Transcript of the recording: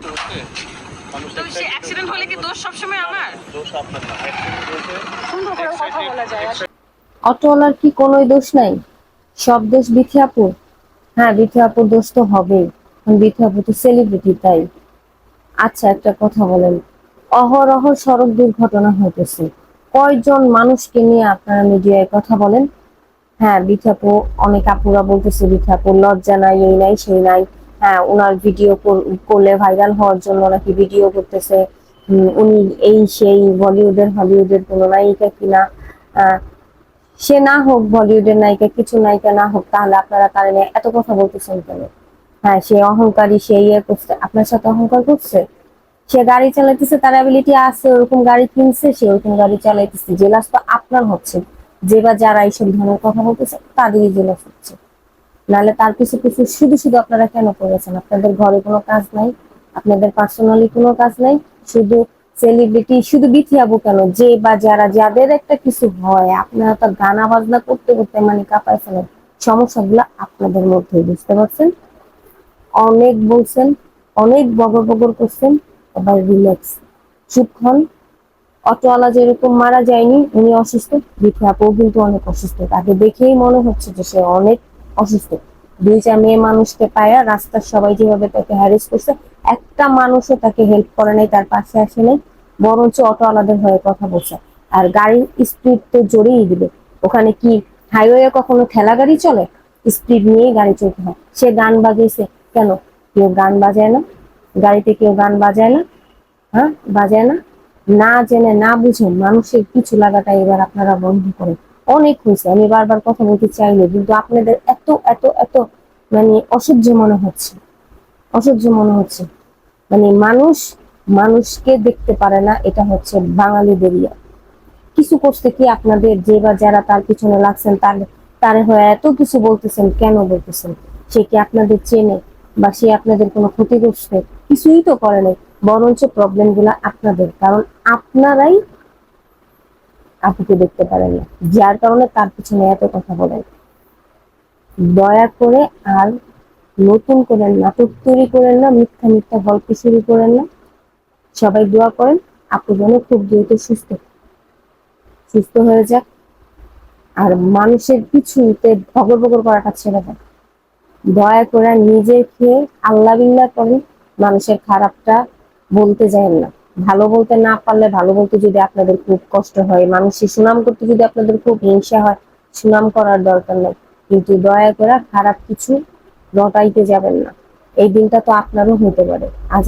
তো সে অ্যাক্সিডেন্ট হলে কি দোষ সবসময় আমার? দোষ আপনার না, অ্যাক্সিডেন্ট হয়েছে, সুন্দর করে কথা বলা যায়। অটোওয়ালার কি কোনোই দোষ নাই? সব দোষ বিথি আপুর? হ্যাঁ, বিথি আপুর দোষ তো হবেই। বিথি আপু তো সেলিব্রিটি, তাই। আচ্ছা, একটা কথা বলেন, অহরহ সড়ক দুর্ঘটনা হইতেছে, কয়জন মানুষকে নিয়ে আপনারা মিডিয়ায় কথা বলেন? হ্যাঁ, বিথি আপু, অনেক আপুরা বলতেছে বিথি আপুর লজ্জা নাই, এই নাই সেই নাই। হ্যাঁ, ওনার ভিডিও করলে ভাইরাল হওয়ার জন্য নাকি ভিডিও করতেছে। উনি এই সেই বলিউডের হলিউডের কোনো নায়িকা কিনা। সে না হোক বলিউডের নায়িকা, কিছু নায়িকা না হোক, তাহলে আপনারা তার নিয়ে এত কথা বলতেছেন কেন? হ্যাঁ, সে অহংকারী, সে ইয়ে করছে, আপনার সাথে অহংকার করছে। সে গাড়ি চালাইতেছে, তার অ্যাবিলিটি আছে, ওরকম গাড়ি কিনছে, সে ওরকম গাড়ি চালাইতেছে। জেলাস তো আপনার হচ্ছে, যে বা যারা এইসব ধরনের কথা বলতেছে তাদেরই জেলাস হচ্ছে। নাহলে তার পিছু পিছু শুধু শুধু আপনারা কেন করেছেন? আপনাদের ঘরে কোনো কাজ নাই, আপনাদের পার্সোনালি কোনো কাজ নাই, শুধু সেলিব্রিটি, শুধু বিথিয়াবু কেন, যে বা যারা যাদের একটা কিছু হয়, আপনারা তো গানা বাজনা করতে করতে মানে কাঁপায় ফেলেন। সমস্যাগুলো আপনাদের মধ্যেই, বুঝতে পারছেন? অনেক বলছেন, অনেক বগর বগর করছেন, এবার রিল্যাক্স, চুপ হন। অটোওয়ালা যেরকম মারা যায়নি, উনি অসুস্থ, বিথি আপুও কিন্তু অনেক অসুস্থ, তাকে দেখেই মনে হচ্ছে যে সে অনেক অসুস্থ। দুইটা মেয়ে মানুষকে পায়া রাস্তার সবাই যেভাবে তাকে হ্যারেস করছে, একটা মানুষও তাকে হেল্প করে নাই, তার পাশে আসে নাই, বরঞ্চ অটোওয়ালাদের হয়ে কথা বলছে। আর গাড়ির স্পিড তো জোরেই দিবে, ওখানে কি হাইওয়ে কখনো ঠেলা গাড়ি চলে? স্পিড নিয়েই গাড়ি চলতে হয়। সে গান বাজিয়েছে কেন? কেউ গান বাজায় না গাড়িতে? কেউ গান বাজায় না? হ্যাঁ, বাজায় না। না জেনে না বুঝে মানুষের কিছু লাগাটা এবার আপনারা বন্ধ করেন। অনেক হয়েছে, আমি বারবার কথা বলতে চাইলে কিন্তু আপনাদের এত এত এত মানে অসহ্য মনে হচ্ছে, অসহ্য মনে হচ্ছে। মানে মানুষ মানুষকে দেখতে পারে না, এটা হচ্ছে বাঙালিদের ইয়া। কিছু করতে কি আপনাদের, যে বা যারা তার পিছনে লাগছেন, তার হয়ে এত কিছু বলতেছেন কেন বলতেছেন? সে কি আপনাদের চেনে বা সে আপনাদের কোনো ক্ষতি করছে? কিছুই তো করে নাই, বরঞ্চ প্রবলেম গুলা আপনাদের, কারণ আপনারাই আপুকে দেখতে পারেন না, যার কারণে তার পিছনে এত কথা বলেন। দয়া করে আর নতুন করে নাটক তৈরি করেন না, মিথ্যা মিথ্যা গল্প শুরু করেন না। সবাই দোয়া করেন আপু যেন খুব দ্রুত সুস্থ সুস্থ হয়ে যাক। আর মানুষের পিছুতে বগর বগর করাটা ছেড়ে দেন। দয়া করে নিজে খেয়ে আল্লাহ বিল্লাহ করেন, মানুষের খারাপটা বলতে যায় না। ভালো বলতে না পারলে, ভালো বলতে যদি আপনাদের খুব কষ্ট হয়, মানুষের সুনাম করতে যদি আপনাদের খুব হিংসা হয়, সুনাম করার দরকার নেই। কিন্তু দয়া করে খারাপ কিছু রটাইতে যাবেন না। এই দিনটা তো আপনারও হতে পারে। আজ